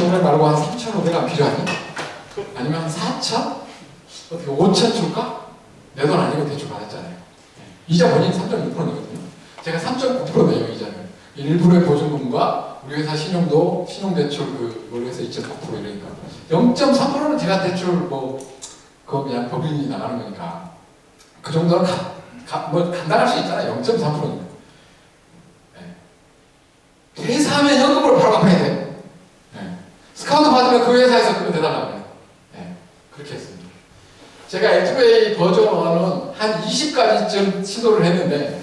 2,500 말고 한 3,500 안 필요하니? 아니면 한 4,000? 어떻게 5,000 줄까? 내 돈 아니고 대출 받았잖아요. 이자 본인이 3.6%거든요. 제가 3.9% 내요, 이자를. 일부의 보증금과 우리 회사 신용도, 신용대출 우리 회사 2.9% 이러니까. 0.3%는 제가 대출 그거 그냥 법인이 나가는 거니까. 그 정도는 감당할 수 있잖아요. 0.3%니까. 퇴사하면 현금으로 바로 갚아야 돼. 스카우트 받으면 그 회사에서 그거 대달라고 해요. 그렇게 했습니다. 제가 액티베이 버전 1은 한 20가지쯤 시도를 했는데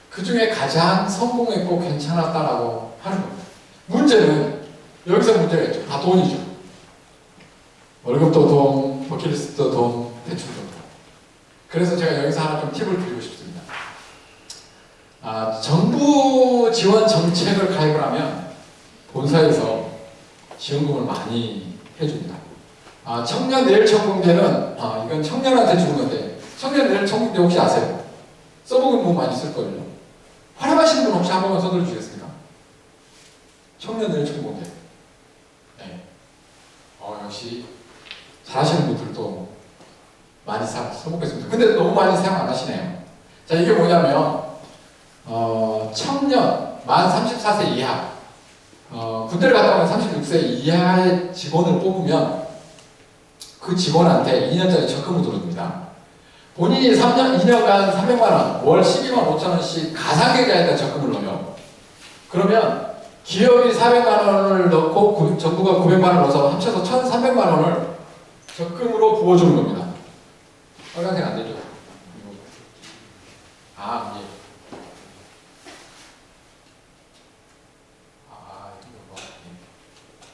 그 중에 가장 성공했고 괜찮았다라고 하는 겁니다. 문제는 여기서 문제가 있죠. 다 돈이죠. 월급도 돈, 버킷리스트도 돈, 대출도 돈. 그래서 제가 여기서 하나 좀 팁을 드리고 싶습니다. 정부 지원 정책을 가입을 하면 본사에서 지원금을 많이 해줍니다. 청년 내일 천공제는 이건 청년한테 주는 건데 청년 내일 천공제 혹시 아세요? 써보면 뭐 많이 쓸 거예요. 활용하시는 분 혹시 한 번만 손들어 주시겠습니까? 청년 내일 천공제. 네. 역시 잘하시는 분들도 많이 써먹겠습니다. 근데 너무 많이 사용 안 하시네요. 자, 이게 뭐냐면 청년 만 34세 이하 군대를 갔다 오면 36세 이하의 직원을 뽑으면 그 직원한테 2년짜리 적금을 들어줍니다. 본인이 2년간 300만원, 월 12만 5천원씩 가상계좌에다 적금을 넣어요. 그러면 기업이 400만원을 넣고 정부가 900만원을 넣어서 합쳐서 1,300만원을 적금으로 부어주는 겁니다. 빨간색 안 되죠? 예.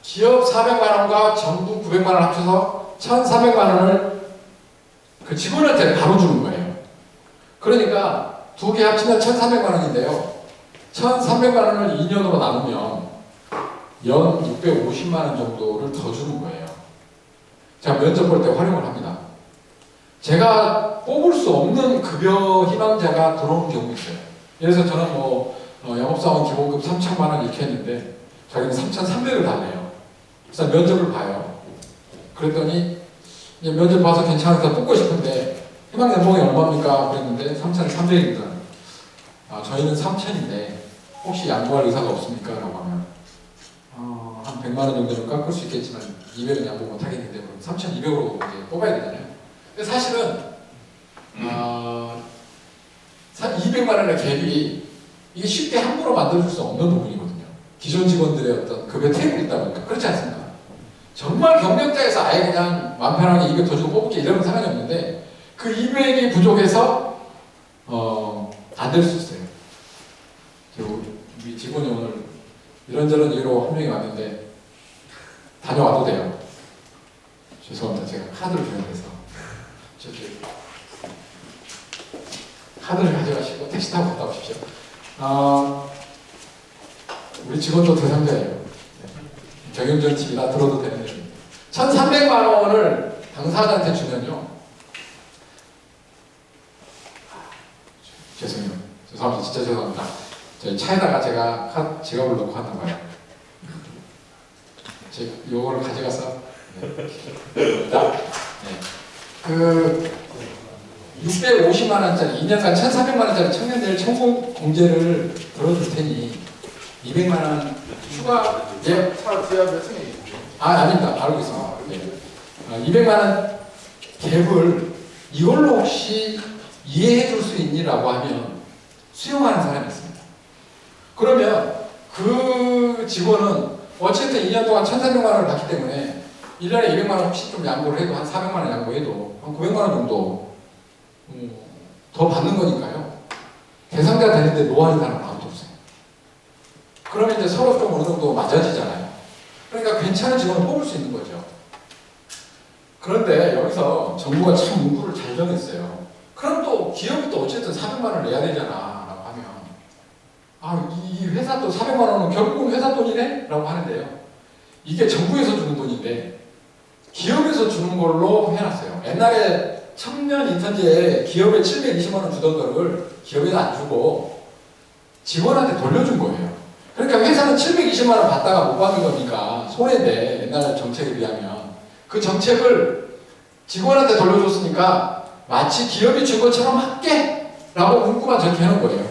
기업 400만원과 정부 900만원 합쳐서 1,300만원을 그 직원한테 바로 주는 거예요. 그러니까 두 개 합치면 1,300만원인데요. 1,300만원을 2년으로 나누면 연 650만원 정도를 더 주는 거예요. 제가 면접 볼 때 활용을 합니다. 제가 뽑을 수 없는 급여 희망자가 들어오는 경우 있어요. 예를 들어서 저는 영업사원 기본급 3,000만원 이렇게 했는데 자기는 3,300을 달래요. 그래서 면접을 봐요. 그랬더니 이제 면접 봐서 괜찮아서 뽑고 싶은데 희망 연봉이 얼마입니까? 그랬는데 3,300입니다. 저희는 3,000인데 혹시 양보할 의사가 없습니까? 라고 하면 한 100만 원 정도는 깎을 수 있겠지만 200은 양보 못 하겠는데 그럼 3,200으로 이제 뽑아야 되잖아요. 근데 사실은 200만 원의 갭이 이게 쉽게 함부로 만들어줄 수 없는 부분이거든요. 기존 직원들의 어떤 급여 테이블이 있다 보니까 그렇지 않습니까? 정말 경력자에서 아예 그냥 마음 편하게 200 더 주고 뽑을게 이러면 상관이 없는데 그 200이 부족해서 안 될 수 있어요. 우리 직원이 오늘 이런저런 이유로 한 명이 왔는데 다녀와도 돼요. 죄송합니다. 제가 카드를 줘야 돼서 저기 카드를 가져가시고 택시 타고 갔다 오십시오. 우리 직원도 대상자예요. 경영전 TV나 들어도 되는 얘기입니다. 1,300만 원을 당사자한테 주면요. 죄송합니다. 진짜 죄송합니다. 저희 차에다가 제가 지갑을 넣고 하는 거예요. 요거를 가져가서 그 650만 원짜리 2년간 1,400만 원짜리 청년들 청공 공제를 들어줄 테니 200만 원 추가 차 뒤에 몇 층에 아닙니다. 알고 있습니다. 200만 원 갭을 이걸로 혹시 이해해 줄 수 있니라고 하면 수용하는 사람이 있습니다. 그러면 그 직원은 어쨌든 2년 동안 1,300만 원을 받기 때문에 1년에 200만 원 혹시 좀 양보를 해도 한 400만 원 양보해도 한 900만 원 정도 더 받는 거니까요. 대상자 되는데 노하는 사람은 아무도 없어요. 그러면 이제 서로 좀 어느 정도 맞아지잖아요. 그러니까 괜찮은 직원을 뽑을 수 있는 거죠. 그런데 여기서 정부가 참 문구를 잘 정했어요. 그럼 또 기업이 또 어쨌든 400만 원을 내야 되잖아 라고 하면 이 회사 또 400만 원은 결국은 회사 돈이네? 라고 하는데요. 이게 정부에서 주는 돈인데 기업에서 주는 걸로 해놨어요. 옛날에 청년 인턴제에 기업에 720만 원 주던 거를 기업에는 안 주고 직원한테 돌려준 거예요. 그러니까 회사는 720만 원 받다가 못 받는 거니까 손해인데 옛날 정책에 비하면 그 정책을 직원한테 돌려줬으니까 마치 기업이 준 것처럼 할게 라고 문구만 저렇게 해놓은 거예요.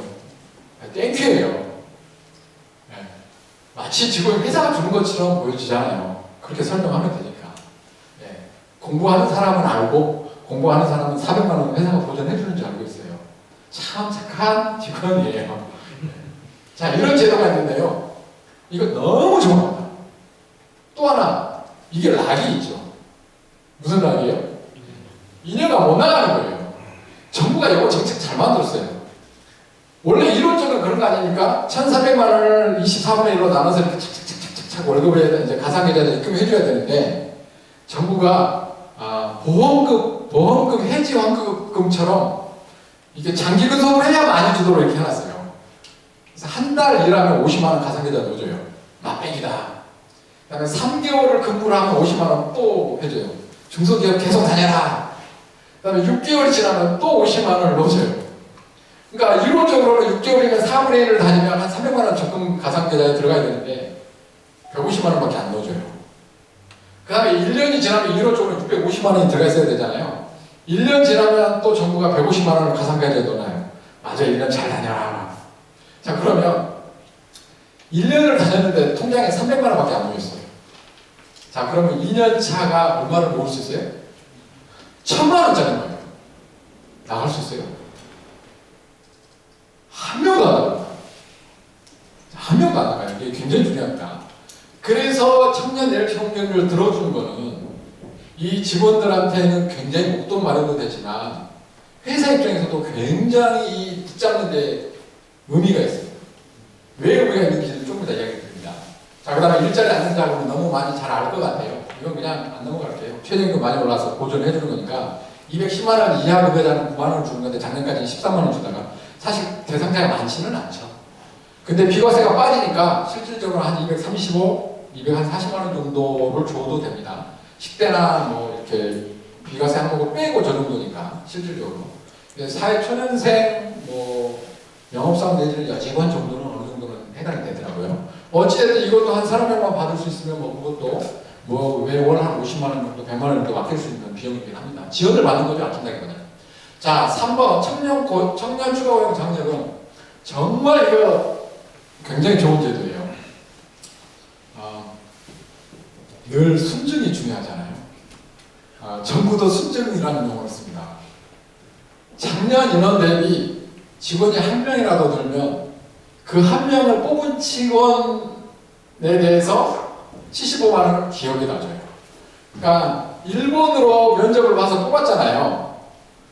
땡큐예요. 네. 마치 직원이 회사가 주는 것처럼 보여지잖아요. 그렇게 설명하면 되니까. 네. 공부하는 사람은 알고 공부하는 사람은 400만 원 회사가 보전해주는 줄 알고 있어요. 참 착한 직원이에요. 자, 이런 제도가 있는데요. 이거 너무 좋은 겁니다. 또 하나, 이게 락이 있죠. 무슨 락이에요? 인여가 못 나가는 거예요. 정부가 이거 정책 잘 만들었어요. 원래 이론적으로 그런 거 아닙니까? 1,400만 원을 24분의 1로 나눠서 이렇게 착착착착착 월급에 이제 가상계좌에 입금해줘야 되는데, 정부가 보험금 해지 환급금처럼 이게 장기 근속을 해야 많이 주도록 이렇게 해놨어요. 그래서 한 달 일하면 50만 원 가상계좌 넣어줘요. 맛배기다. 그 다음에 3개월을 근무를 하면 50만 원 또 해줘요. 중소기업 계속 다녀라. 그 다음에 6개월이 지나면 또 50만 원을 넣어줘요. 그러니까 이론적으로는 6개월이면 4분의 1을 다니면 한 300만 원 적금 가상계좌에 들어가야 되는데 150만 원밖에 안 넣어줘요. 그 다음에 1년이 지나면 이론적으로 650만 원이 들어가 있어야 되잖아요. 1년 지나면 또 정부가 150만 원을 가상계좌에 넣어놔요. 맞아, 1년 잘 다녀라. 자, 그러면 1년을 다녔는데 통장에 300만 원밖에 안 모였어요. 자, 그러면 2년 차가 얼마를 모을 수 있어요? 1,000만 원짜리인 거예요. 나갈 수 있어요? 한 명도 안 나가요. 한 명도 안 나가요. 이게 굉장히 중요합니다. 그래서 청년 내일 평균을 들어주는 거는 이 직원들한테는 굉장히 목돈 마련도 되지만 회사 입장에서도 굉장히 이 붙잡는 데 의미가 있습니다. 왜 의미가 있는지는 조금 이따 이야기 드립니다. 자, 그 다음에 일자리 안정자금은 너무 많이 잘 알 것 같아요. 이건 그냥 안 넘어갈게요. 최저임금 많이 올라서 보전해 주는 거니까 210만 원 이하 급여자는 9만 원을 주는 건데 작년까지 13만 원 주다가 사실 대상자가 많지는 않죠. 근데 비과세가 빠지니까 실질적으로 한 235, 240만 원 정도를 줘도 됩니다. 식대나 뭐 이렇게 비과세 항목을 빼고 저 정도니까 실질적으로. 사회 초년생 뭐 영업사원 내지는 여직원 정도는 어느 정도는 해당이 되더라고요. 어찌됐든 이것도 한 사람 명만 받을 수 있으면 뭐 그것도 뭐 매월 한 50만 원 정도, 100만 원 정도 아낄 수 있는 비용이긴 합니다. 지원을 받는 거죠, 아낀다기보다는. 자, 3번 청년 추가고용 장려금. 정말 이거 굉장히 좋은 제도예요. 늘 순증이 중요하잖아요. 정부도 순증이라는 용어를 씁니다. 작년 인원 대비 직원이 한 명이라도 들면 그 한 명을 뽑은 직원에 대해서 75만 원을 기업에다 줘요. 그러니까 일본으로 면접을 봐서 뽑았잖아요.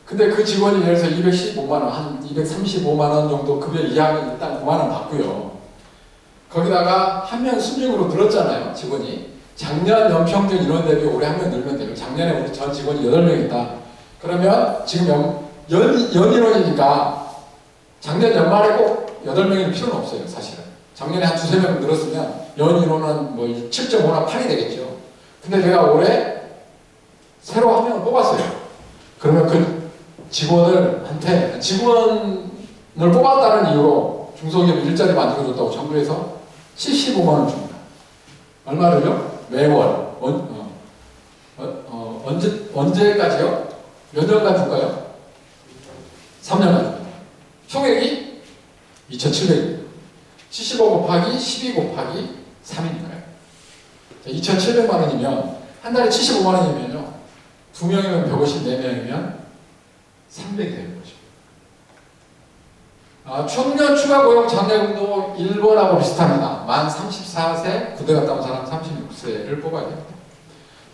근데 그 직원이 예를 들어서 215만 원, 한 235만 원 정도 급여 이하는 일단 9만 원 받고요. 거기다가 한 명 순증으로 들었잖아요, 직원이. 작년 연평균 인원 대비 올해 한 명 늘면 돼요. 작년에 우리 전 직원이 8명 있다. 그러면 지금 연인원이니까 작년 연말에 꼭 8명일 필요는 없어요, 사실은. 작년에 한 2~3명 늘었으면 연인원은 뭐 7.5나 8이 되겠죠. 근데 내가 올해 새로 한 명을 뽑았어요. 그러면 그 직원을 뽑았다는 이유로 중소기업 일자리 만들어줬다고 정부에서 75만 원 줍니다. 얼마를요? 매월. 언제까지요? 몇 년간 줄까요? 3년간 줍니다. 총액이 2,700입니다. 75 곱하기 12 곱하기 3이니까요. 2,700만 원이면 한 달에 75만 원이면요. 2명이면 150, 4명이면 300이 되는 거죠. 청년 추가 고용 장려금도 1번하고 비슷합니다. 만 34세, 군대 갔다 온 사람 36세를 뽑아야 됩니다.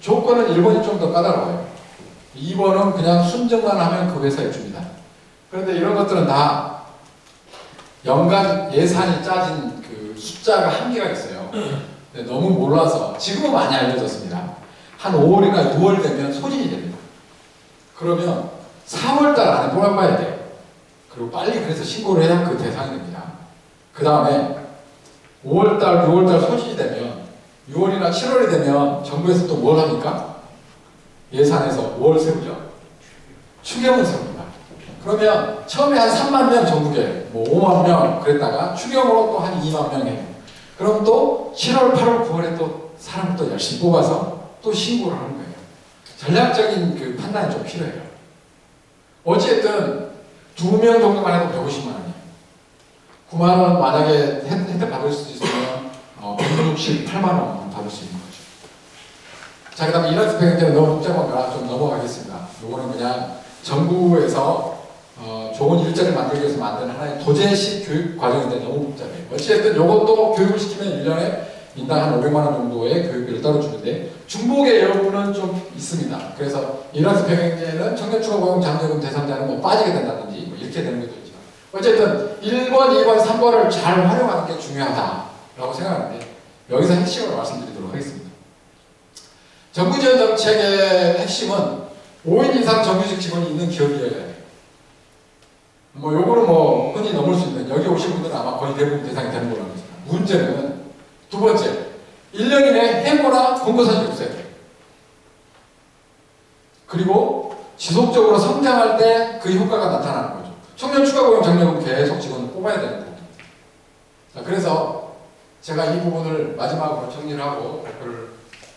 조건은 1번이 좀 더 까다로워요. 2번은 그냥 순증만 하면 그 회사에 줍니다. 그런데 이런 것들은 다 연간 예산이 짜진 그 숫자가 한계가 있어요. 근데 너무 몰라서 지금은 많이 알려졌습니다. 한 5월이나 6월 되면 소진이 됩니다. 그러면 4월달 안에 뽑아봐야 돼요. 그리고 빨리 그래서 신고를 해야 그 대상이 됩니다. 그 다음에 5월달, 6월달 소진이 되면 6월이나 7월이 되면 정부에서 또 뭘 합니까? 예산에서 뭘 세우죠? 추경을 세웁니다. 그러면 처음에 한 3만 명 정부 계획, 뭐 5만 명 그랬다가 추경으로 또 한 2만 명 해요. 그럼 또 7월, 8월, 9월에 또 사람을 또 열심히 뽑아서 또 신고를 하는 거예요. 전략적인 그 판단이 좀 필요해요. 어찌됐든 2명 정도만 해도 150만 원이에요. 9만 원 만약에 혜택 받을 수 있으면 168만 원 받을 수 있는 거죠. 자, 그 다음에 이라스 배경제는 너무 복잡한 거라 좀 넘어가겠습니다. 이거는 그냥 정부에서 좋은 일자리를 만들기 위해서 만든 하나의 도제식 교육 과정인데 너무 복잡해요. 어찌됐든 이것도 교육을 시키면 1년에 인당 한 500만 원 정도의 교육비를 따로 주는데 중복의 여부는 좀 있습니다. 그래서 이라스 배경제는 청년 추가 고용 장려금 대상자는 뭐 빠지게 된다든지 뭐 이렇게 되는 것도 있지만 어쨌든 1번, 2번, 3번을 잘 활용하는 게 중요하다라고 생각하는데 여기서 핵심을 말씀드리도록 하겠습니다. 정부 지원 정책의 핵심은 5인 이상 정규직 직원이 있는 기업이어야 돼요. 뭐 요거는 뭐 흔히 넘을 수 있는 여기 오신 분들은 아마 거의 대부분 대상이 되는 걸로 알고 있습니다. 문제는 두 번째, 1년 이내 해고나 공고사직이 없어야 돼요. 그리고 지속적으로 성장할 때 그 효과가 나타나는 거죠. 청년 추가 고용 장려금 계속 직원을 뽑아야 되는 부분입니다. 자, 그래서 제가 이 부분을 마지막으로 정리를 하고 발표를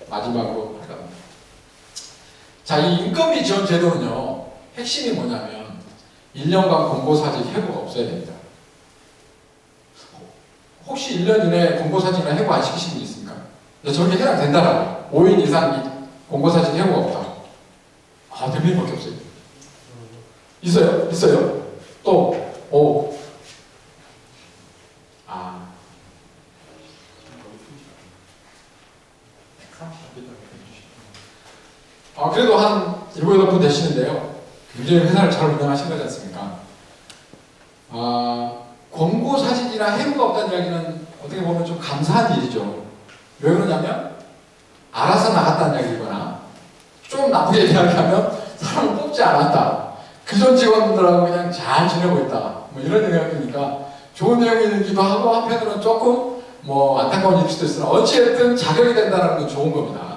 마지막으로 할까 합니다. 자, 이 인건비 지원 제도는요, 핵심이 뭐냐면 1년간 공고사직 해고가 없어야 됩니다. 혹시 1년 이내에 공고사직이나 해고 안 시키신 분 있습니까? 저렇게 해당된다라고요. 5인 이상 공고사직 해고가 없다. 아, 대표님밖에 없어요. 있어요? 있어요? 또, 오. 아. 그래도 한 7, 8분 되시는데요. 굉장히 회사를 잘 운영하신 거지 않습니까? 공고사직이나 해고가 없다는 이야기는 어떻게 보면 좀 감사한 일이죠. 왜 그러냐면 알아서 나갔다는 이야기거나 좀 나쁘게 이야기하면 사람을 뽑지 않았다. 그전 직원들하고 그냥 잘 지내고 있다. 뭐 이런 이야기니까 좋은 내용이기도 하고 한편으로는 조금 뭐 안타까운 일일 수도 있으나 어찌됐든 자격이 된다는 건 좋은 겁니다.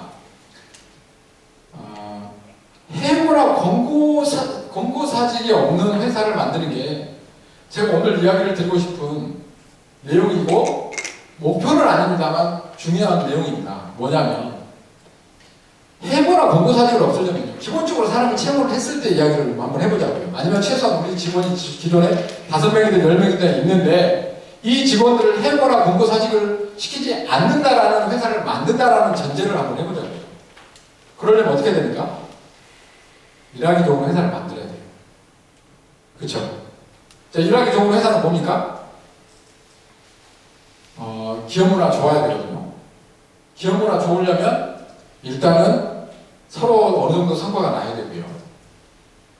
해고나 공고사직이 없는 회사를 만드는 게 제가 오늘 이야기를 드리고 싶은 내용이고 목표는 아닙니다만 중요한 내용입니다. 뭐냐면 해고나 공고사직을 없애려면요, 기본적으로 사람을 채용을 했을 때 이야기를 한번 해보자고요. 아니면 최소한 우리 직원이 기존에 5명이든 10명이든 있는데 이 직원들을 해고나 공고사직을 시키지 않는다라는 회사를 만든다라는 전제를 한번 해보자고요. 그러려면 어떻게 됩니까? 일하기 좋은 회사를 만들어야 돼요. 그쵸? 자, 일하기 좋은 회사는 뭡니까? 기업문화 좋아야 되거든요. 기업문화 좋으려면 일단은 서로 어느 정도 성과가 나야 되고요.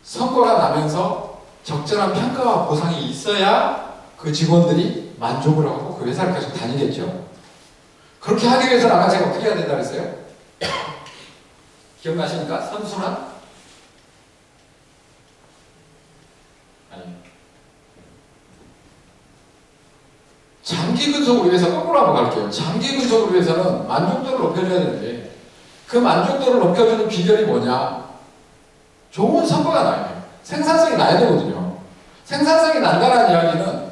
성과가 나면서 적절한 평가와 보상이 있어야 그 직원들이 만족을 하고 그 회사를 계속 다니겠죠. 그렇게 하기 위해서는 아까 제가 어떻게 해야 된다고 했어요? 기억나십니까? 선순환? 아니. 장기 근속을 위해서 거꾸로 한번 갈게요. 장기 근속을 위해서는 만족도를 높여줘야 되는데 그 만족도를 높여주는 비결이 뭐냐? 좋은 성과가 나야 돼요. 생산성이 나야 되거든요. 생산성이 난다는 이야기는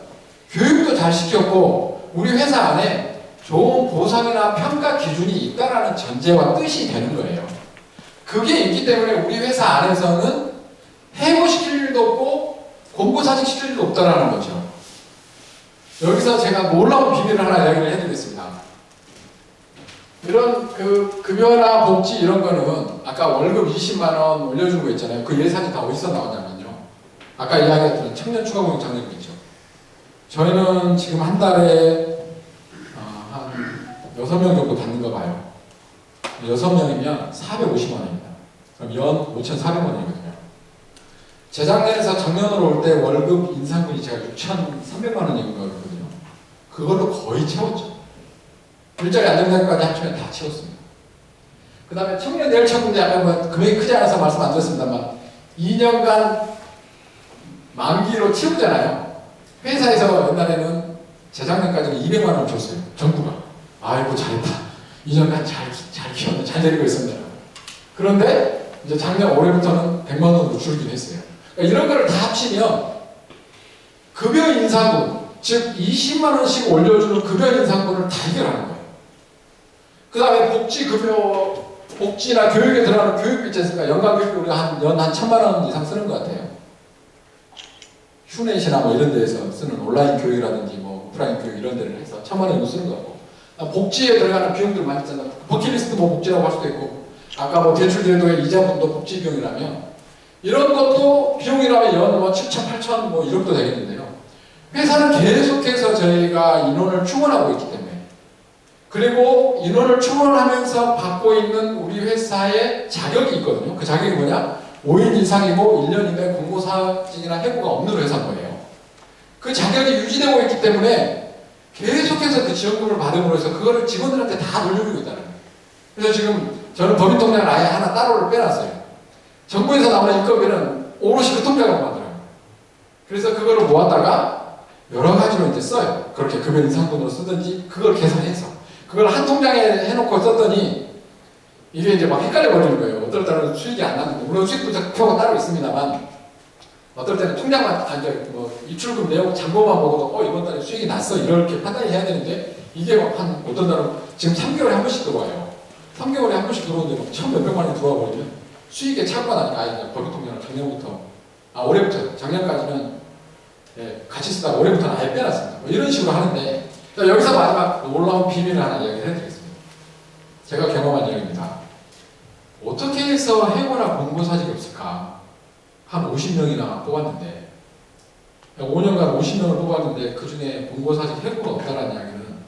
교육도 잘 시켰고 우리 회사 안에 좋은 보상이나 평가 기준이 있다라는 전제와 뜻이 되는 거예요. 그게 있기 때문에 우리 회사 안에서는 해고시킬 일도 없고 공고사직 시킬 일도 없다라는 거죠. 여기서 제가 놀라운 비밀을 하나 이야기를 해드리겠습니다. 이런 그 급여나 복지 이런 거는 아까 월급 20만 원 올려준 거 있잖아요. 그 예산이 다 어디서 나오냐면요. 아까 이야기했던 청년 추가 고용 장려금 있죠. 저희는 지금 한 달에 한 6명 정도 받는 거 봐요. 6명이면 450만 원입니다. 그럼 연 5,400만 원이거든요. 재작년에서 작년으로 올 때 월급 인상분이 제가 6,300만 원인 거거든요. 그걸로 거의 채웠죠. 일자리 안정자까지 합치면 다 채웠습니다. 그 다음에 청년 내일처분제 아까 뭐 금액이 크지 않아서 말씀 안 드렸습니다만 2년간 만기로 채우잖아요. 회사에서 옛날에는 재작년까지는 200만 원을 줬어요. 정부가. 아이고 잘했다. 2년간 잘 키웠네. 잘 데리고 있었네. 그런데 이제 작년 올해부터는 100만 원으로 줄긴 했어요. 그러니까 이런 거를 다 합치면 급여 인상분 즉 20만 원씩 올려주는 급여 인상분을 다 해결하는 거예요. 그 다음에 복지나 교육에 들어가는 교육비 있지 않습니까? 연간 교육비 우리가 연 한 1,000만 원 이상 쓰는 것 같아요. 휴넷이나 뭐 이런 데에서 쓰는 온라인 교육이라든지 뭐 오프라인 교육 이런 데를 해서 1,000만 원 정도 쓰는 것 같고, 복지에 들어가는 비용들 많이 있잖아요. 버킷리스트 뭐 복지라고 할 수도 있고, 아까 뭐 대출제도의 이자분도 복지 비용이라면, 이런 것도 비용이라면 연 뭐 7천, 8천 뭐 이렇게 되겠는데요. 회사는 계속해서 저희가 인원을 충원하고 있기 때문에, 그리고 인원을 충원하면서 받고 있는 우리 회사의 자격이 있거든요. 그 자격이 뭐냐? 5인 이상이고 1년 이내 공고사직이나 해고가 없는 회사인 거예요. 그 자격이 유지되고 있기 때문에 계속해서 그 지원금을 받음으로 해서 그거를 직원들한테 다 돌려주고 있다는 거예요. 그래서 지금 저는 법인 통장을 아예 하나 따로를 빼놨어요. 정부에서 나오는 인건비는 오롯이 그 통장으로 만들어요. 그래서 그거를 모았다가 여러 가지로 이제 써요. 그렇게 급여 인상분으로 쓰든지 그걸 계산해서 그걸 한 통장에 해놓고 썼더니 이게 이제 막 헷갈려 버리는 거예요. 어떨 때는 수익이 안 나는 거. 물론 수익도 표가 따로 있습니다만 어떨 때는 통장만 뭐 입출금 내용 잔고만 보고도 이번 달에 수익이 났어 이렇게 판단이 해야 되는데 이게 막 한 어떤 달은 지금 3개월에 한 번씩 들어와요. 3개월에 한 번씩 들어오는데 막 1,000몇백만 원이 들어와 버리면 수익에 차고가 나니까 이제 법인 통장을 작년부터 올해부터 작년까지는 같이 쓰다가 올해부터는 아예 빼놨습니다. 뭐 이런 식으로 하는데 여기서 마지막 놀라운 비밀을 하나 이야기를 해드리겠습니다. 제가 경험한 이야기입니다. 어떻게 해서 해고나 공고사직이 없을까? 한 50명이나 뽑았는데 5년간 50명을 뽑았는데 그 중에 공고사직 해고가 없다는 이야기는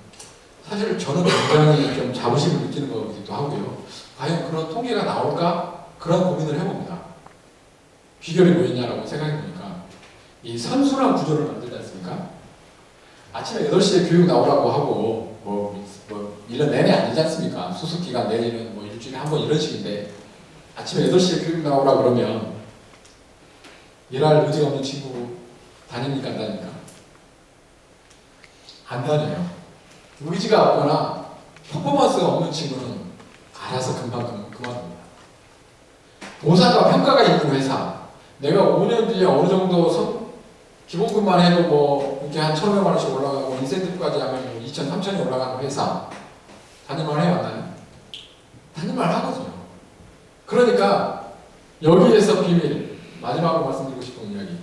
사실 저는 굉장히 좀 자부심을 느끼는 거기도 하고요. 과연 그런 통계가 나올까? 그런 고민을 해봅니다. 비결이 뭐였냐라고 생각해보니까 이 선순환 구조를 만들지 않습니까? 아침에 8시에 교육 나오라고 하고 뭐 1년 내내 아니지 않습니까? 수습기간 내지는 뭐 일주일에 한 번 이런 식인데 아침에 8시에 교육 나오라 그러면 일할 의지가 없는 친구 다닙니까 안 다닙니까? 안 다녀요. 의지가 없거나 퍼포먼스가 없는 친구는 알아서 금방 그만둡니다. 보상과 평가가 있는 회사, 내가 5년 뒤에 어느 정도 기본급만 해도 뭐 이렇게 한 1,500만 원씩 올라가고 인센티브까지 하면 2,000, 3,000이 올라가는 회사 다닐만 해요, 안 나요? 다닐만 하거든요. 그러니까 여기에서 비밀, 마지막으로 말씀드리고 싶은 이야기.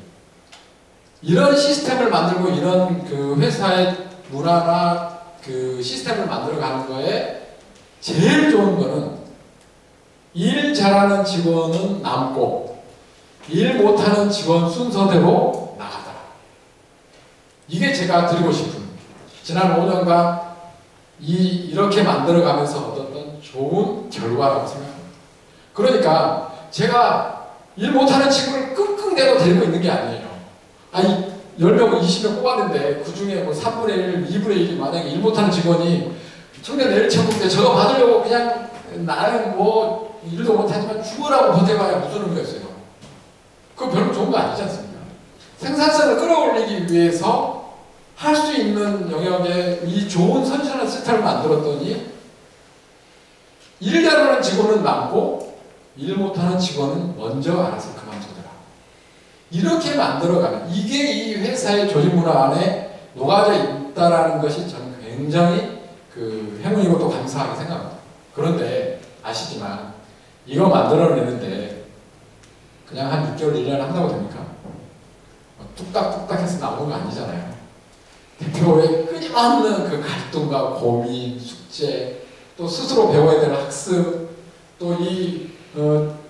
이런 시스템을 만들고 이런 그 회사의 문화나 그 시스템을 만들어가는 거에 제일 좋은 거는 일 잘하는 직원은 남고 일 못하는 직원 순서대로 나가더라. 이게 제가 드리고 싶은 지난 5년간 이렇게 만들어가면서 얻었던 좋은 결과라고 생각합니다. 그러니까 제가 일 못하는 친구를 끙끙대고 데리고 있는 게 아니에요. 아니 10명, 20명 뽑았는데 그 중에 뭐 3분의 1, 2분의 1이 만약에 일 못하는 직원이 청년 내일 청구인데 저거 받으려고 그냥 나는 뭐 일도 못하지만 죽으라고 버텨봐야 무슨 의미가 있어요. 그거 별로 좋은 거 아니지 않습니까? 생산성을 끌어올리기 위해서 할 수 있는 영역에 이 좋은 선순환 시스템을 만들었더니 일 잘하는 직원은 많고 일 못하는 직원은 먼저 알아서 그만두더라. 이렇게 만들어가는 이게 이 회사의 조직 문화 안에 녹아져 있다라는 것이 저는 굉장히 그 행운이고 또 감사하게 생각합니다. 그런데 아시지만 이거 만들어내는데 그냥 한 6개월, 1년 한다고 됩니까? 뚝딱뚝딱 해서 나오는 거 아니잖아요. 대표의 끊임없는 그 갈등과 고민, 숙제, 또 스스로 배워야 되는 학습, 또 이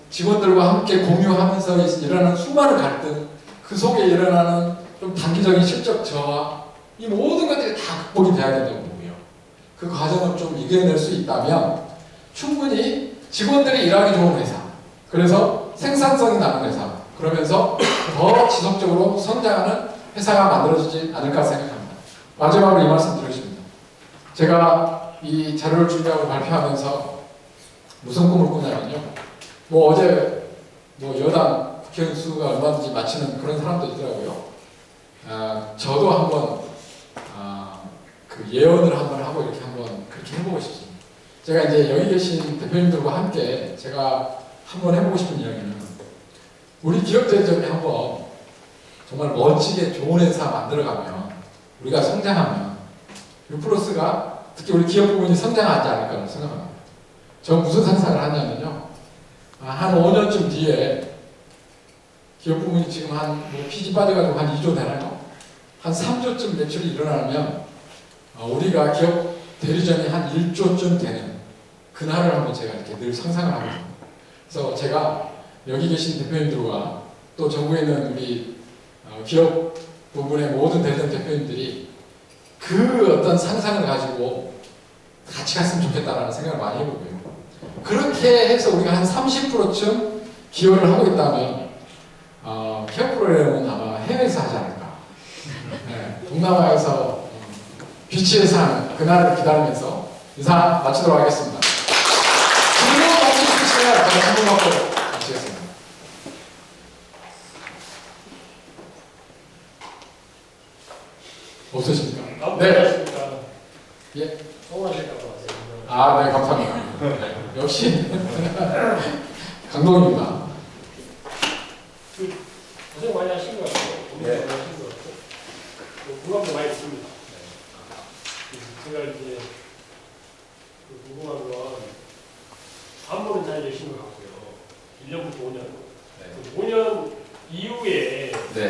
직원들과 함께 공유하면서 일어나는 수많은 갈등, 그 속에 일어나는 좀 단기적인 실적 저하, 이 모든 것들이 다 극복이 돼야 된다고 보고요. 그 과정을 좀 이겨낼 수 있다면 충분히 직원들이 일하기 좋은 회사, 그래서 생산성이 나는 회사, 그러면서 더 지속적으로 성장하는 회사가 만들어지지 않을까 생각합니다. 마지막으로 이 말씀 드리겠습니다. 제가 이 자료를 준비하고 발표하면서 무슨 꿈을 꾸냐면요. 뭐 어제 뭐 여당 국회의원 수가 얼마든지 맞히는 그런 사람도 있더라고요. 저도 한번 그 예언을 한번 하고 이렇게 한번 그렇게 해보고 싶습니다. 제가 이제 여기 계신 대표님들과 함께 제가 한번 해보고 싶은 이야기는 우리 기업들이 한번 정말 멋지게 좋은 회사 만들어가면 우리가 성장하면 유플러스가 특히 우리 기업 부문이 성장하지 않을까 생각합니다. 저 무슨 상상을 하냐면요. 한 5년쯤 뒤에 기업 부문이 지금 뭐 PG 빠져가지고 한 2조 되나요? 한 3조쯤 매출이 일어나면 우리가 기업 대리점이 한 1조쯤 되는 그날을 한번 제가 이렇게 늘 상상을 하거든요. 그래서 제가 여기 계신 대표님들과 또 전국에 있는 우리 기업 부분의 모든 대리점 대표님들이 그 어떤 상상을 가지고 같이 갔으면 좋겠다라는 생각을 많이 해보고요. 그렇게 해서 우리가 한 30%쯤 기여를 하고 있다면 기업 프로그램은 아마 해외에서 하지 않을까. 네, 동남아에서 빛의 상 그날을 기다리면서 인사 마치도록 하겠습니다. 질문 없이 주시면 제가 질문 받고 마치겠습니다. 없으십니까? 네. 예. 네, 감사합니다. 역시 강동원입니다. 고생 많이 하신 것 같아요. 고민 많이 하신 것 같고 궁금한 거 많이 있습니다. 제가 이제 궁금한 건 안무는 잘 되신 것 같고요. 1년부터 5년. 네. 5년 이후에 네.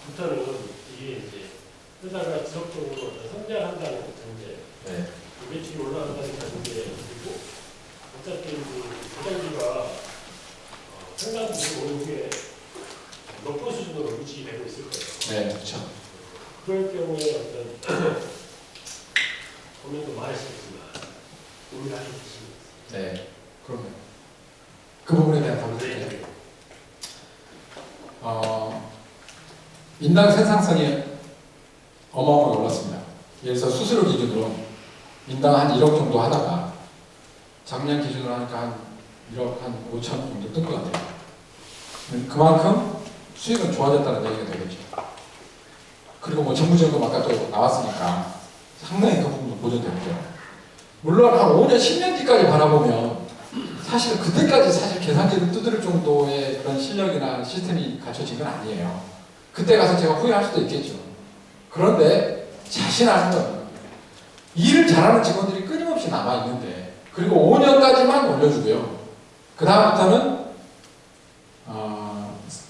부터는 이게 이제 회사가 지속적으로 성장한다는 전제, 네. 매출이 올라간다는 전제, 그리고 어차피 부장기가 상당 부분 오후에 높은 수준으로 유지되고 있을 거예요. 네, 그렇죠. 그럴 경우에 어떤 고민도 많으시겠지만 우리가 하는 것이 네, 그럼요. 그 부분에 대한 답을 드릴게요. 인당 생산성이 어마어마하게 올랐습니다. 예를 들어서 수수료 기준으로 인당 한 1억 정도 하다가 작년 기준으로 하니까 한 1억 한 5천 정도 뜬 것 같아요. 그만큼 수익은 좋아졌다는 얘기가 되겠죠. 그리고 뭐 정부지원금 아까 또 나왔으니까 상당히 그 부분도 보존되고요. 물론 한 5년, 10년 뒤까지 바라보면 사실 그때까지 사실 계산기를 두드릴 정도의 그런 실력이나 시스템이 갖춰진 건 아니에요. 그때 가서 제가 후회할 수도 있겠죠. 그런데 자신하는 건 일을 잘하는 직원들이 끊임없이 남아있는데 그리고 5년까지만 올려주고요. 그 다음부터는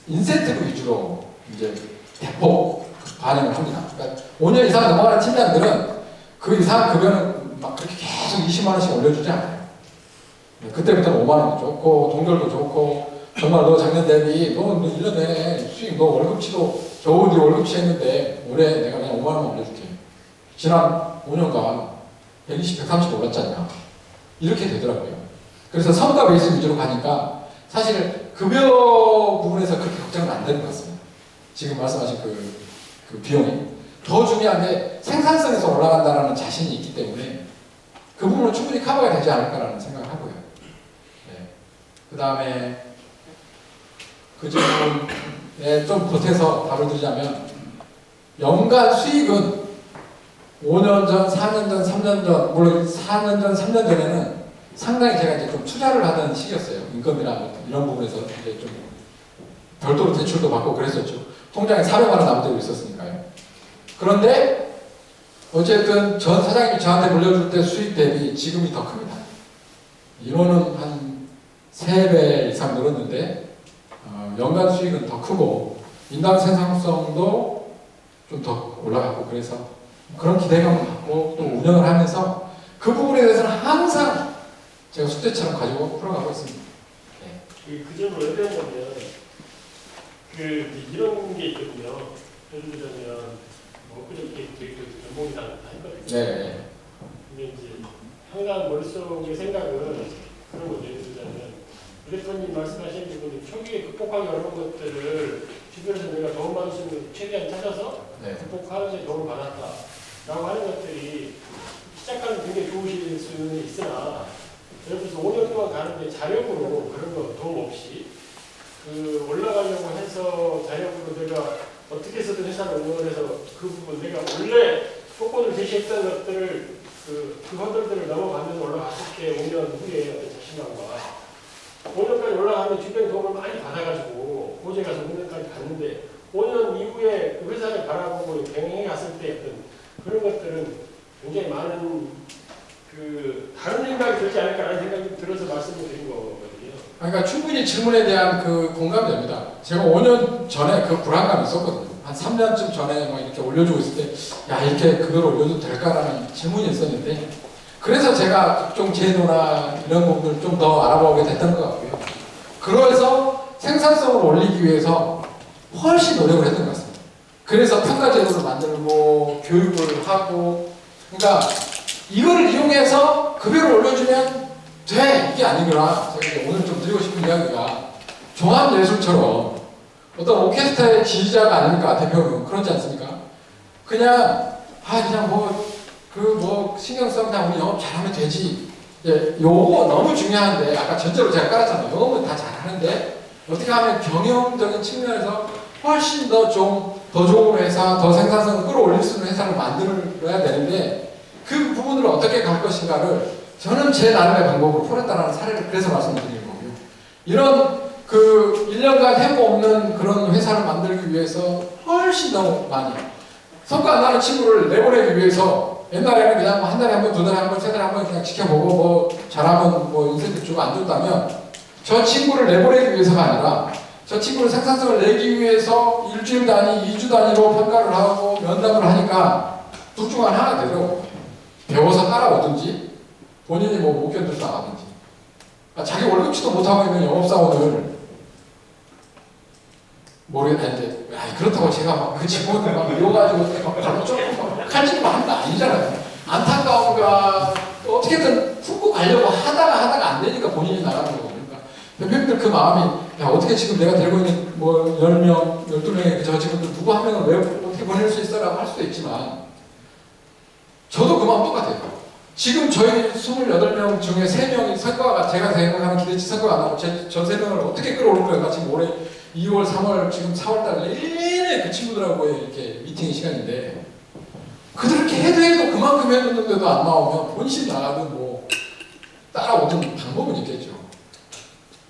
인센티브 위주로 이제 대폭 반영을 합니다. 그러니까 5년 이상 넘어가는 팀장들은 그 이상 급여는 막 그렇게 계속 20만 원씩 올려주지 않아요. 그때부터는 5만 원 좋고 동결도 좋고 정말 너 작년 대비 너 1년 내내 수익 너 월급치도 겨우 네 월급치 했는데 올해 내가 그냥 5만 원만 올려줄게. 지난 5년간 120, 130 올랐잖아. 이렇게 되더라고요. 그래서 성과 베이스 위주로 가니까 사실 급여 부분에서 그렇게 걱정은 안 되는 것 같습니다. 지금 말씀하신 그 비용이. 더 중요한 게 생산성에서 올라간다는 자신이 있기 때문에 그 부분은 충분히 커버가 되지 않을까라는 생각을 하고요. 네. 그 다음에 그 질문에 좀 보태서 답을 드리자면 연간 수익은 5년 전, 4년 전, 3년 전, 물론 4년 전, 3년 전에는 상당히 제가 이제 좀 투자를 하던 시기였어요. 인건비나 뭐 이런 부분에서 이제 좀 별도로 대출도 받고 그랬었죠. 통장에 400만 원 남겨두고 있었으니까요. 그런데 어쨌든 전 사장님이 저한테 물려줄 때 수익 대비 지금이 더 큽니다. 인원은 한 3배 이상 늘었는데 연간 수익은 더 크고 인당 생산성도 좀 더 올라가고 그래서 그런 기대감을 갖고 또 운영을 하면서 그 부분에 대해서는 항상 제가 숙제처럼 가지고 풀어가고 있습니다. 네. 그 점을 왜 배웠냐면 이런 게 있거든요. 예를 들자면 뭐 그렇게 전공이랑 다 했거든요. 네. 근데 이제 항상 머릿속의 생각은 그런 거죠. 예를 들자면 대표님 말씀하신 부분이 초기에 극복하기 어려운 것들을 주변에서 내가 도움 받을 수 있는 최대한 찾아서 네. 극복하는 데 도움을 받았다라고 하는 것들이 시작하는 굉장히 좋으실 수는 있으나 예를 들어서 5년 동안 가는데 자력으로 그런 거 도움 없이 올라가려고 해서 자력으로 내가 어떻게 해서든 회사를 운영을 해서 그 부분 내가 원래 조건을 제시했던 것들을 그 허들들을 넘어가면서 올라갔을 때 5년 후에 어떤 자신감과 5년까지 올라가면 주변 도움을 많이 받아가지고 고제 가서 5년까지 갔는데 5년 이후에 그 회사를 바라보고 경영해 갔을 때 어떤 그런 것들은 굉장히 많은 그 다른 생각이 들지 않을까라는 생각이 들어서 말씀을 드린 거거든요. 그러니까 충분히 질문에 대한 그 공감이 됩니다. 제가 5년 전에 그 불안감이 있었거든요. 한 3년쯤 전에 막 이렇게 올려주고 있을 때, 야, 이렇게 그걸 올려도 될까라는 질문이 있었는데, 그래서 제가 각종 제도나 이런 부분을 좀 더 알아보게 됐던 것 같고요. 그래서 생산성을 올리기 위해서 훨씬 노력을 했던 것 같습니다. 그래서 평가 제도를 만들고 교육을 하고, 그러니까 이거를 이용해서 급여를 올려주면 돼! 이게 아니구나. 제가 이제 오늘 좀 드리고 싶은 이야기가 종합예술처럼 어떤 오케스트라의 지휘자가 아닙니까? 대표는 그렇지 않습니까? 그냥 신경 써서 그냥 우리 영업 잘하면 되지. 이제 요거 너무 중요한데 아까 전제로 제가 깔았잖아요. 영업은 다 잘하는데 어떻게 하면 경영적인 측면에서 훨씬 더 좋은 회사, 더 생산성을 끌어올릴 수 있는 회사를 만들어야 되는데 그 부분으로 어떻게 갈 것인가를 저는 제 나름의 방법으로 풀었다는 사례를 그래서 말씀드리는 거고요. 이런 그 1년간 해보없는 그런 회사를 만들기 위해서 훨씬 더 많이 성과 안 나는 친구를 내보내기 위해서 옛날에는 그냥 한 달에 한 번, 두 달에 한 번, 세 달에 한 번 그냥 지켜보고 뭐 잘하면 뭐 인센티브 주고 안 줬다면 저 친구를 내보내기 위해서가 아니라 저 친구를 생산성을 내기 위해서 일주일 단위, 2주 단위로 평가를 하고 면담을 하니까 둘 중 하나 되더라고요. 배워서 따라오든지 본인이 뭐 못 견뎌서 나가든지. 자기 월급치도 못하고 있는 영업사원을 모르겠는데 그렇다고 제가 막 그 직원을 막 이어가지고 막 발로 조금 막 칼질만 하는 거 아니잖아요. 안타까움과 어떻게든 풀고 가려고 하다가 안 되니까 본인이 나가는 거거든요. 그러니까 대표님들 그 마음이 야 어떻게 지금 내가 데리고 있는 뭐 10명, 12명의 저 직원들 누구 한 명을 왜 어떻게 보낼 수 있어라고 할 수도 있지만 저도 그 마음 똑같아요. 지금 저희 28명 중에 3명이 성과가 제가 생각하는 기대치 성과가 안 나고 저 3명을 어떻게 끌어올 거예요? 지금 올해 2월, 3월, 지금 4월달 내내 그 친구들하고 이렇게 미팅 시간인데 그렇게 해도 그만큼 해줬는데도 안 나오면 본심 나가든 뭐 따라오든 방법은 있겠죠.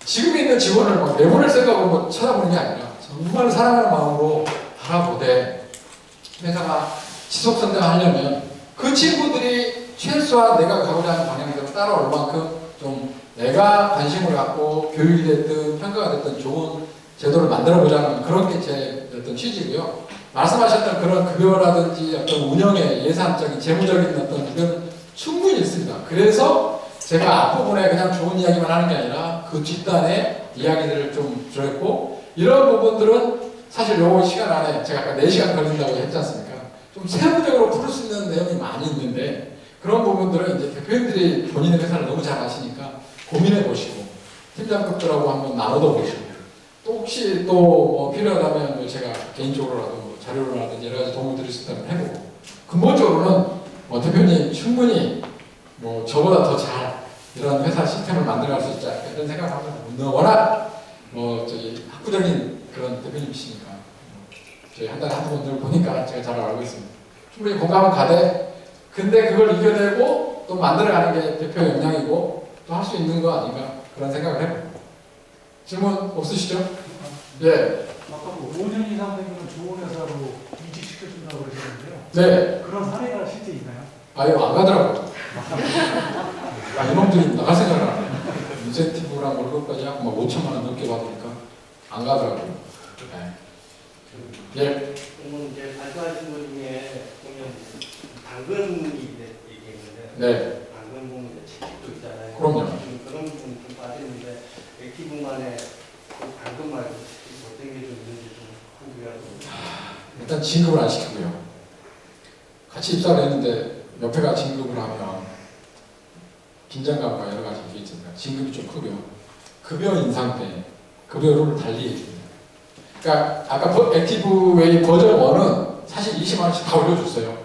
지금 있는 직원을 막 내보낼 생각으로 뭐 찾아보는 게 아니라 정말 사랑하는 마음으로 바라보되 회사가 지속 성장하려면 그 친구들이 최소한 내가 가고자 하는 방향대로 따라올 만큼 좀 내가 관심을 갖고 교육이 됐든 평가가 됐든 좋은 제도를 만들어보자는 그런 게 제 어떤 취지고요. 말씀하셨던 그런 급여라든지 어떤 운영의 예산적인 재무적인 어떤 이건 충분히 있습니다. 그래서 제가 앞부분에 그냥 좋은 이야기만 하는 게 아니라 그 뒷단에 이야기들을 좀 줄였고 이런 부분들은 사실 요 시간 안에 제가 아까 4시간 걸린다고 했지 않습니까? 좀 세부적으로 풀을 수 있는 내용이 많이 있는데 그런 부분들은 이제 대표님들이 본인의 회사를 너무 잘 아시니까 고민해 보시고 팀장급들하고 한번 나눠도 보시고 또 혹시 또 뭐 필요하다면 뭐 제가 개인적으로라도 뭐 자료라든지 여러 가지 도움을 드릴 수 있다면 해보고 근본적으로는 뭐 대표님 충분히 뭐 저보다 더 잘 이런 회사 시스템을 만들어갈 수 있지 않을까 이런 생각을 합니다. 워낙 뭐 저기 학구적인 그런 대표님이시니까 저희 한 달에 한두 번 늘 보니까 제가 잘 알고 있습니다. 충분히 공감은 가되 근데 그걸 이겨내고 또 만들어가는 게 대표 역량이고 또 할 수 있는 거 아닌가 그런 생각을 해봅니다. 질문 없으시죠? 예. 아까 뭐 5년 이상 되면 좋은 회사로 이직시켜준다고 그러셨는데요. 네. 그런 사례가 실제 있나요? 아유 안 가더라고요. 이놈들이 나갈 생각을 안 해요. 인센티브랑 월급까지 하고 막 5천만 원 넘게 받으니까 안 가더라고요. 네. 예. 그러면 이제 발표하신 것 중에 보면 당근이 얘기했는데 네. 당근 보면 책도 있잖아요. 그럼요. 좀 그런 부분 좀 빠지는데 액티브만의 당근 말고 어떤 게 좀 있는지 좀 궁금해요. 일단 진급을 안 시키고요. 같이 입사를 했는데 옆에가 진급을 하면 긴장감과 여러 가지 게 있습니다. 진급이 좀 크고요. 급여 인상 때 급여를 달리 해줍니다. 그러니까 아까 액티브 웨이 버전 1은 사실 20만 원씩 다 올려줬어요.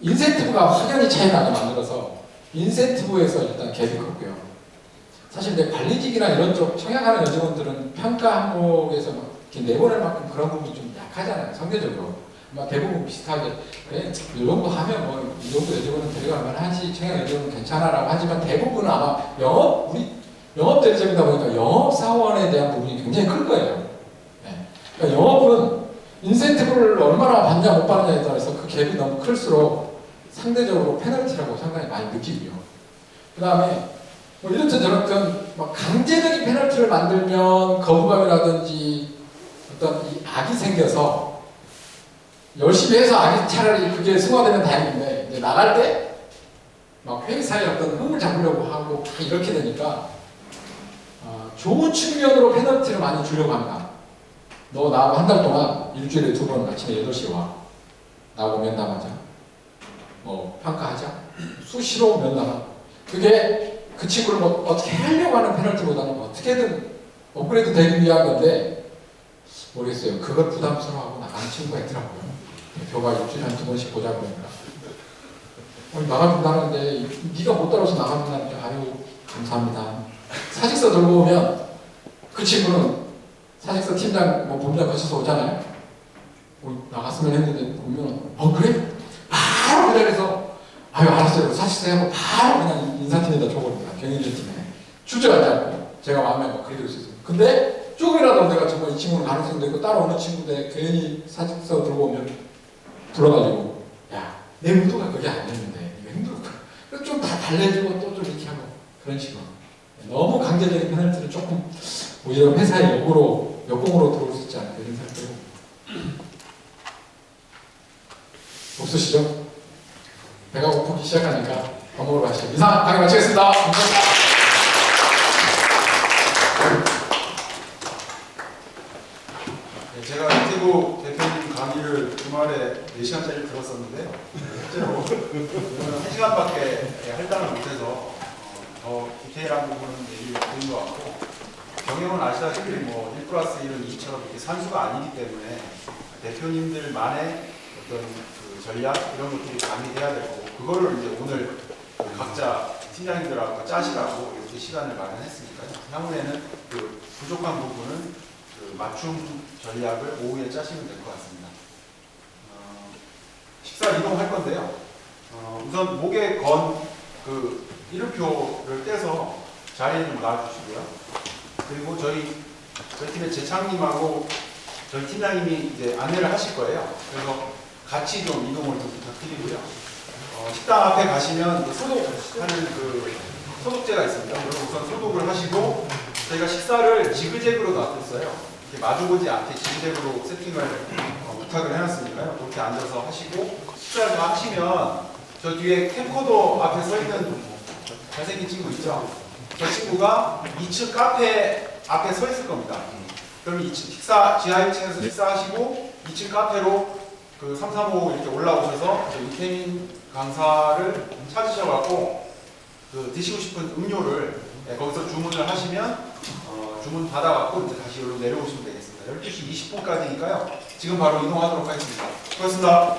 인센티브가 확연히 차이 나게 만들어서 인센티브에서 일단 갭이 컸고요. 사실 이제 관리직이나 이런 쪽 청약하는 여직원들은 평가 항목에서 막 이렇게 내보낼 만큼 그런 부분이 좀 약하잖아요. 상대적으로. 막 대부분 비슷하게 그래 이 정도 하면 뭐 이 정도 여직원은 데려갈 만하지 청약 여직원은 괜찮아라고 하지만 대부분은 아마 우리 영업 대리점이다 보니까 영업 사원에 대한 부분이 굉장히 클 거예요. 네. 그러니까 영업은 인센티브를 얼마나 받냐 못 받느냐에 따라서 그 갭이 너무 클수록 상대적으로 페널티라고 상당히 많이 느끼고요. 그 다음에 뭐 이렇든 저렇든 막 강제적인 페널티를 만들면 거부감이라든지 어떤 이 악이 생겨서 열심히 해서 악이 차라리 그게 승화되면 다행인데 이제 나갈 때 막 회사의 어떤 흥을 잡으려고 하고 다 이렇게 되니까 좋은 측면으로 페널티를 많이 주려고 합니다. 너 나하고 한 달 동안 일주일에 2번 아침에 8시에 와. 나하고 면담하자. 뭐 평가하자. 수시로 면담하자. 그게 그 친구를 뭐 어떻게 하려고 하는 페널티보다는 어떻게든 업그레이드 되기 위한 건데 모르겠어요. 그걸 부담스러워하고 나가는 친구가 있더라고요. 대표가 일주일에 한 2번씩 보자고 그러니까 나가는데 네가 못 따라서 나간다는데 아유 감사합니다. 사직서 들고 오면 그 친구는 사직서 팀장 뭐 본부장 거쳐서 오잖아요. 나갔으면 했는데 보면 그래? 바로 그 자리에서 아유 알았어요. 사직서 하고 바로 그냥 인사팀에다 줘버립니다. 경영진팀에 주저하지 않고 제가 마음에 막 그리 될 수 있어요. 근데 조금이라도 내가 정말 이 친구는 가능성도 있고 따라오는 친구인데 괜히 사직서 들고 오면 불러가지고 야 내 의도가 그게 아니었는데 이거 힘들었구나. 그래서 좀 다 달래주고 또 좀 이렇게 하고 그런 식으로 너무 강제적인 페널티는 조금 오히려 회사의 역공으로 들어올 수 있지 않을까 이런 생각이 들고 없으시죠? 배가 고프기 시작하니까 밥 먹으러 가시죠. 이상 강의 마치겠습니다. 감사합니다. 제가 이태구 대표님 강의를 주말에 4시간짜리 들었었는데요. 실제로 저는 1시간밖에 할당을 못해서 더 디테일한 부분은 얘기를 드린 것 같고 경영은 아시다시피 뭐 1+1은 2처럼 이렇게 산수가 아니기 때문에 대표님들만의 어떤 그 전략 이런 것들이 가미돼야 될 거고 그거를 이제 오늘 각자 팀장님들하고 짜시라고 이렇게 시간을 마련했으니까요. 향후에는 그 부족한 부분은 그 맞춤 전략을 오후에 짜시면 될 것 같습니다. 식사 이동할 건데요. 우선 목에 건 그 이름표를 떼서 자리에 좀 놔주시고요. 그리고 저희 팀의 재창님하고 저희 팀장님이 이제 안내를 하실 거예요. 그래서 같이 좀 이동을 좀 부탁드리고요. 식당 앞에 가시면 소독하는 그 소독제가 있습니다. 그래서 우선 소독을 하시고 저희가 식사를 지그재그로 놔뒀어요. 이렇게 마주보지 않게 지그재그로 세팅을 부탁을 해놨으니까요. 그렇게 앉아서 하시고 식사를 다 하시면 저 뒤에 캠코더 앞에 서 있는 잘생긴 친구 있죠? 저 친구가 2층 카페 앞에 서 있을 겁니다. 그럼 2층 지하 1층에서 식사하시고 2층 카페로 그 335 이렇게 올라오셔서 저 이태민 강사를 찾으셔갖고 그 드시고 싶은 음료를 거기서 주문을 하시면 주문 받아갖고 이제 다시 여기로 내려오시면 되겠습니다. 12시 20분까지니까요. 지금 바로 이동하도록 하겠습니다. 고맙습니다.